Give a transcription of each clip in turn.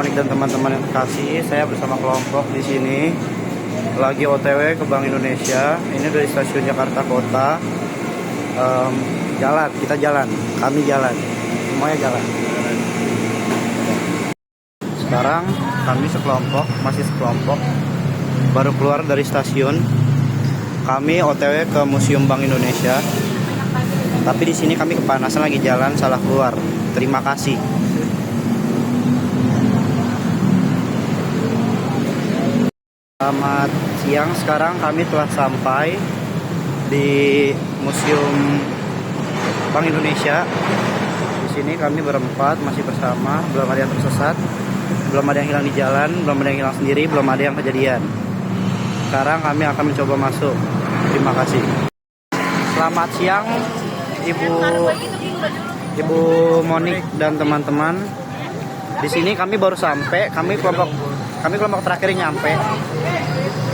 Monik dan teman-teman yang terkasih, saya bersama kelompok di sini lagi OTW ke Bank Indonesia. Ini dari stasiun Jakarta Kota. Kami jalan, semuanya jalan. Sekarang kami masih sekelompok, baru keluar dari stasiun. Kami OTW ke Museum Bank Indonesia. Tapi di sini kami kepanasan lagi jalan, salah keluar. Terima kasih. Selamat siang, sekarang kami telah sampai di Museum Bank Indonesia. Di sini kami berempat masih bersama, belum ada yang tersesat, belum ada yang hilang di jalan, belum ada yang hilang sendiri, belum ada yang kejadian. Sekarang kami akan mencoba masuk. Terima kasih. Selamat siang, Ibu Monik dan teman-teman. Di sini kami baru sampai, kami kelompok terakhir nyampe.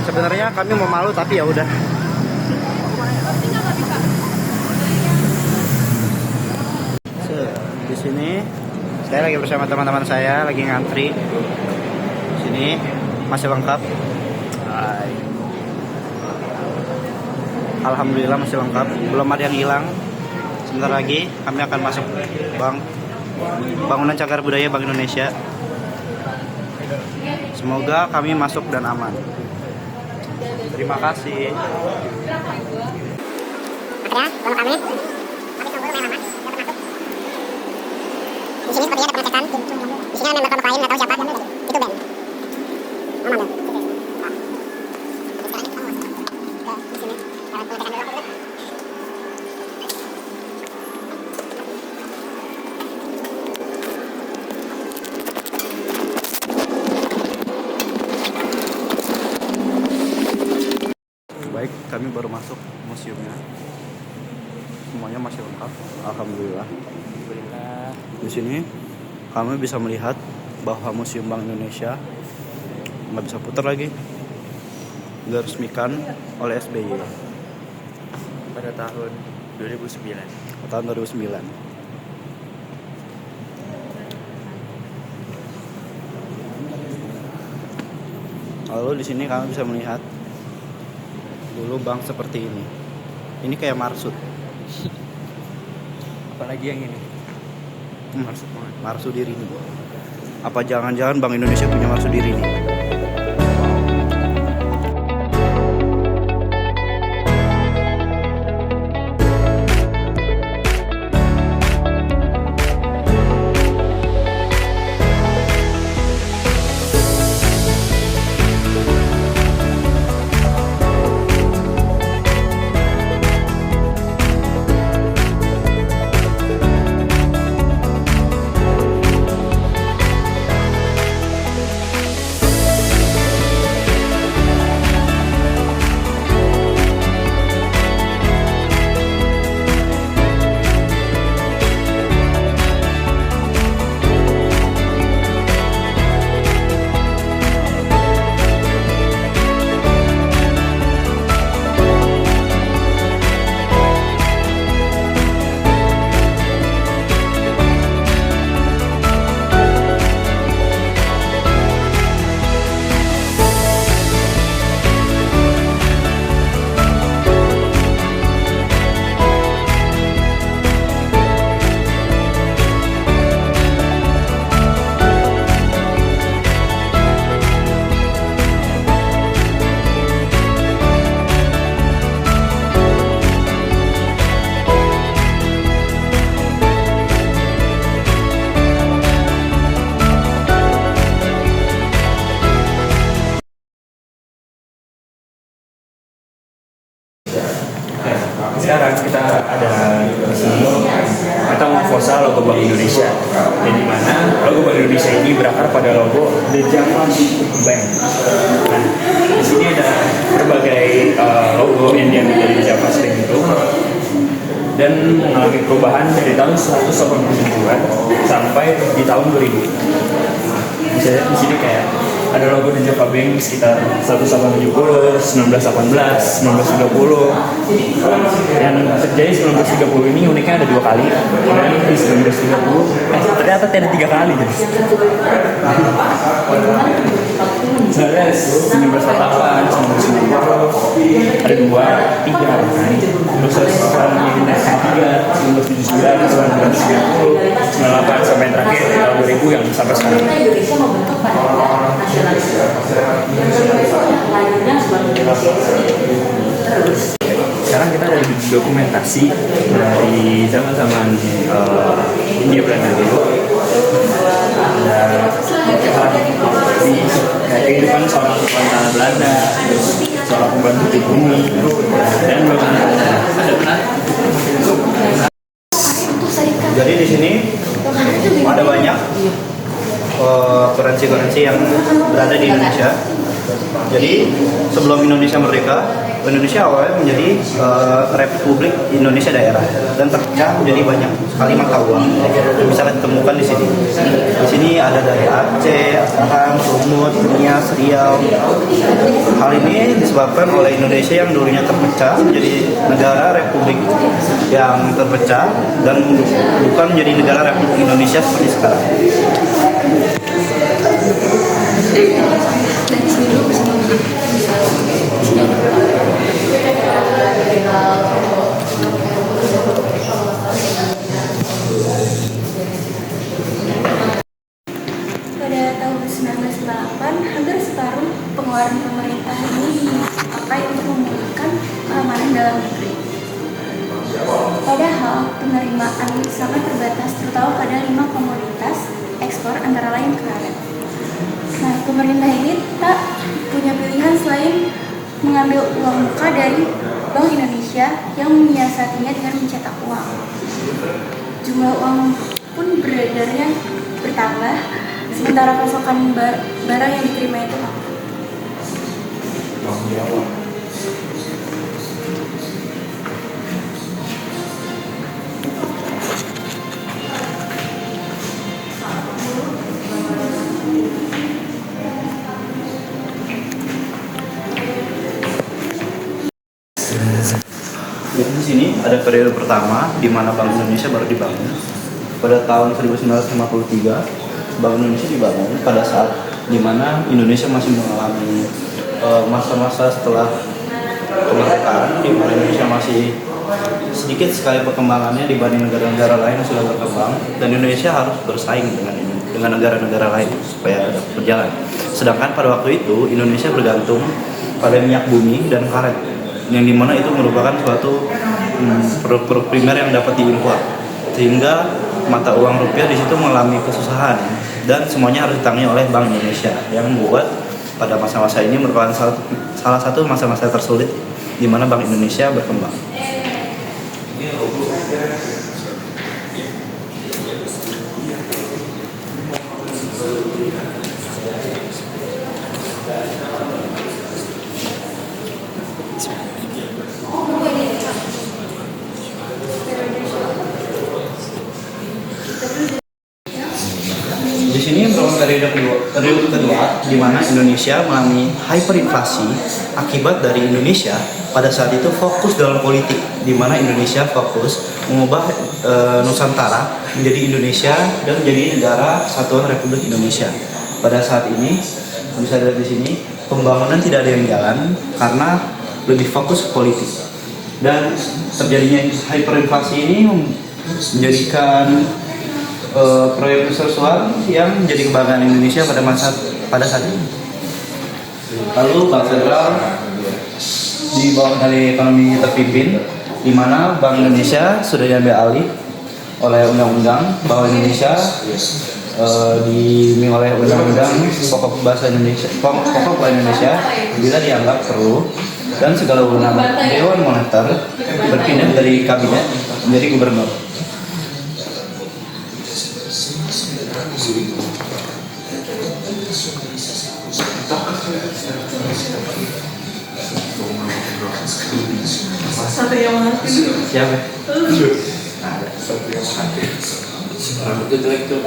Sebenarnya kami mau malu tapi ya udah. Di sini saya lagi bersama teman-teman saya lagi ngantri. Di sini masih lengkap. Alhamdulillah masih lengkap, belum ada yang hilang. Sebentar lagi kami akan masuk bangunan Cagar Budaya Bank Indonesia. Semoga kami masuk dan aman. Terima kasih. Di sini sepertinya ada pengecekan. Di sini ada yang lain, nggak tahu siapa. Itu Ben. Aman dong. Baik, kami baru masuk museumnya. Semuanya masih lengkap. Alhamdulillah. Di sini kami bisa melihat bahwa Museum Bank Indonesia nggak bisa putar lagi, diresmikan oleh SBY pada tahun 2009. tahun 2009. Lalu di sini kami bisa melihat dulu bank seperti ini. Ini kayak marsut. Apalagi yang ini. Marsudiri ini. Apa jangan-jangan Bank Indonesia punya Marsudiri ini? Sekarang kita ada di sini, kita memfosa logo Bank Indonesia. Dan di mana logo Bank Indonesia ini berakar pada logo The Java Bank. Nah, di sini ada berbagai logo yang diambil dari Java Bank itu dan mengalami perubahan dari tahun 187-an sampai di tahun 2000. Bisa lihat di sini kayak ada logo The Java Bank sekitar 1870, 1918, 1930. Yang terjadi 1930 ini uniknya ada 2 kali, dan di 1930 ternyata ada 3 kali guys. Sebenarnya 1948, 1990 ada 2, 3 kali. Terus sekarang ini 1979, 1930, 98 sampai yang terakhir tahun 2000 yang sampai sekarang. Indonesia membentuk pada nasionalisme lainnya sebagai Indonesia. Terus Sekarang kita ada dokumentasi dari zaman-zaman India Belanda dulu. Ada kayak kehidupan seorang pembantu Belanda, terus seorang pembantu di bumi, dan Jadi di sini ada banyak currency yang berada di Indonesia. Jadi sebelum Indonesia merdeka, Indonesia awalnya menjadi Republik Indonesia Daerah dan terpecah menjadi banyak sekali mata uang yang bisa ditemukan di sini. Di sini ada dari Aceh, Asahan, Sumut, Nias, Riau. Hal ini disebabkan oleh Indonesia yang dulunya terpecah menjadi negara Republik yang terpecah dan bukan menjadi negara Republik Indonesia seperti sekarang. Pada tahun 1998, hampir separuh pengeluaran pemerintah ini dipakai untuk memulihkan keamanan dalam negeri. Padahal penerimaan sangat terbatas, terutama pada 5 komoditas ekspor antara lain karet. Nah, pemerintah ini tak punya pilihan selain mengambil uang muka dari Bank Indonesia yang menyiasatinya dengan mencetak uang. Jumlah uang pun beredarnya bertambah, sementara pasokan barang yang diterima itu Jadi di sini ada periode pertama di mana Bank Indonesia baru dibangun. Pada tahun 1953, Bank Indonesia dibangun pada saat di mana Indonesia masih mengalami masa-masa setelah kemerdekaan, di mana Indonesia masih sedikit sekali perkembangannya dibanding negara-negara lain yang sudah berkembang, dan Indonesia harus bersaing dengan negara-negara lain supaya dapat berjalan. Sedangkan pada waktu itu Indonesia bergantung pada minyak bumi dan karet, yang dimana itu merupakan suatu produk-produk primer yang dapat diimpor, sehingga mata uang rupiah di situ mengalami kesusahan dan semuanya harus ditangani oleh Bank Indonesia, yang membuat pada masa-masa ini merupakan salah satu masa-masa tersulit di mana Bank Indonesia berkembang. Di sini merupakan periode kedua di mana Indonesia mengalami hyperinflasi akibat dari Indonesia pada saat itu fokus dalam politik, di mana Indonesia fokus mengubah Nusantara menjadi Indonesia dan menjadi negara Kesatuan Republik Indonesia. Pada saat ini bisa dilihat di sini pembangunan tidak ada yang jalan karena lebih fokus ke politik, dan terjadinya hyperinflasi ini menjadikan proyek besar yang menjadi kebanggaan Indonesia pada saat ini. Lalu Bank Sentral di bawah dari ekonomi terpimpin, di mana Bank Indonesia sudah diambil alih oleh undang-undang Bank Indonesia oleh undang-undang pokok bahasa Indonesia, pokok bahasa Indonesia bila dianggap perlu, dan segala wewenang Dewan Moneter berpindah dari kabinet menjadi gubernur. Satria Maharti. Siapa? ada satu yang hadir. Rambutnya jelek tuh.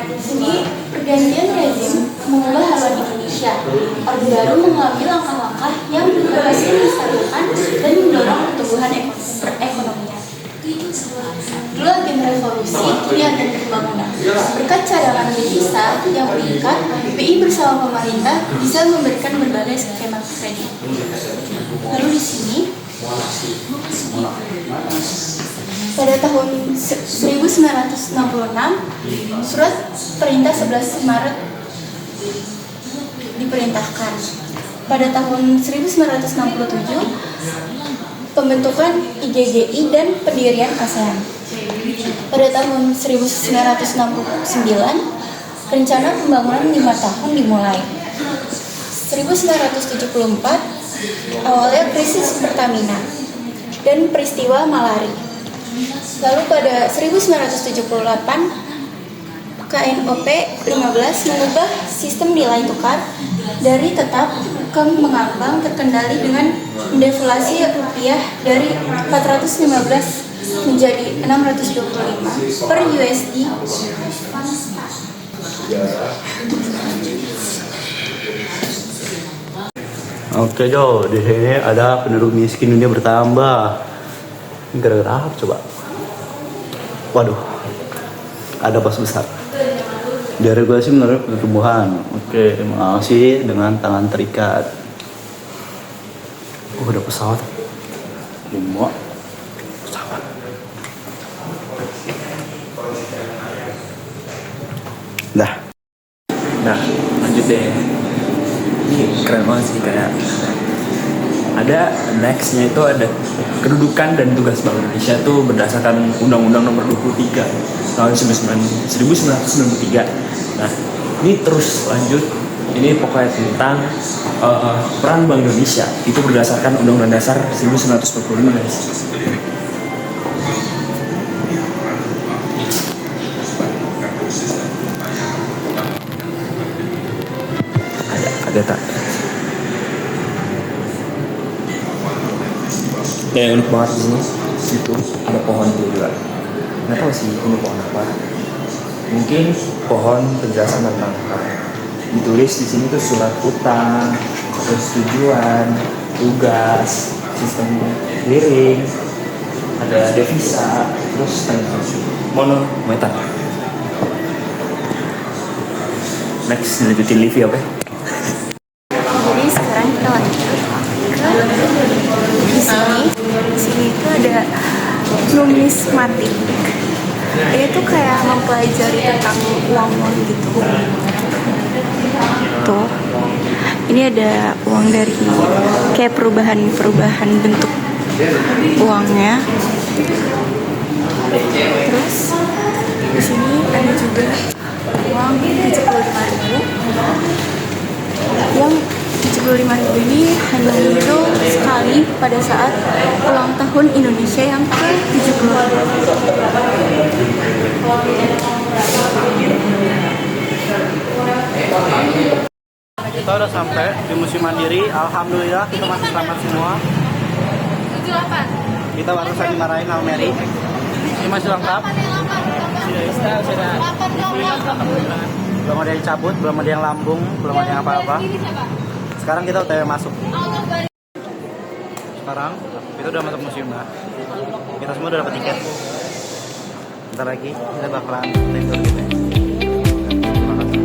di sini pergantian rezim mengubah haluan Indonesia. Orde Baru mengambil langkah-langkah yang berhasil menstabilkan dan mendorong pertumbuhan perekonomian. Dulu agen revolusi, kini agen pembangunan. Berkat cadangan devisa yang meningkat, BI bersama pemerintah bisa memberikan berbagai skema kredit. Lalu di sini, pada tahun 1966, surat perintah 11 Maret diperintahkan. Pada tahun 1967, pembentukan IGGI dan pendirian ASEAN. Pada tahun 1969, rencana pembangunan 5 tahun dimulai. 1974, awalnya krisis Pertamina dan peristiwa Malari. Lalu pada 1978, KNOP 15 mengubah sistem nilai tukar dari tetap ke mengambang terkendali dengan deflasi rupiah dari 415 menjadi 625 per USD. Oke Jo, di sini ada penduduk miskin dunia bertambah. Ini gara-gara apa coba? Waduh, ada bos besar. Deregulasi menurut pertumbuhan. Oke, terima kasih dengan tangan terikat. Ada pesawat. Semua pesawat. Dah. Nah, lanjut deh. Ini keren banget sih, kayak ada nextnya itu ada kedudukan dan tugas Bank Indonesia itu berdasarkan Undang-Undang Nomor 23 tahun 1993. Nah, ini terus lanjut. Ini pokoknya tentang peran Bank Indonesia itu berdasarkan Undang-Undang Dasar 1945, guys. Ada tak? Yang unik banget di sini itu ada pohon juga. Nggak tahu sih ini pohon apa. Mungkin pohon penjelasan tentang apa. Ditulis di sini tuh surat utang, persetujuan, tugas, sistem clearing, ada devisa, terus moneter. Next lanjutin Livi, oke? Jadi sekarang kita lanjut ke di sini itu ada numismatik. Ini tuh kayak mempelajari tentang uang gitu. Tuh, ini ada uang dari kayak perubahan bentuk uangnya. Terus di sini ada juga uang 75.000 yang 75.000 ini hanya muncul sekali pada saat ulang tahun Indonesia yang ke-70. Kita udah sampai di Museum Mandiri. Alhamdulillah kita masih selamat semua. 78. Kita baru saja dimarahin Almeri. Ini masih lengkap. Sudah. Belum ada yang cabut, belum ada yang lambung, belum ada yang apa-apa. Sekarang kita udah masuk. Sekarang kita udah masuk museum lah. Kita semua udah dapat tiket. Bentar lagi kita bakalan tidur gitu ya. Terima kasih.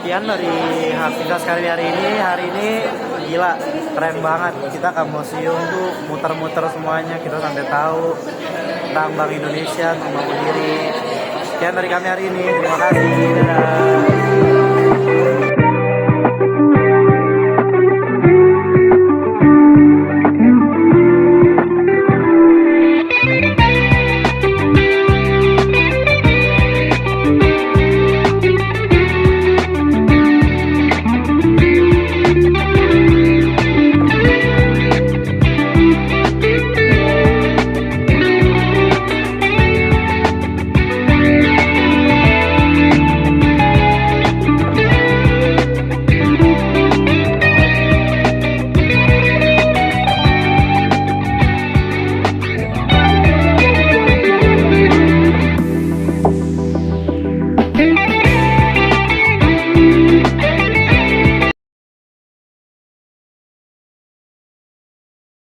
sekian dari aktivitas kali hari ini. Hari ini gila, keren banget. Kita ke museum tuh muter-muter semuanya, kita sampai tahu tentang Bank Indonesia, tentang Bank Mandiri. Sekian dari kami hari ini. Terima kasih. Dadah.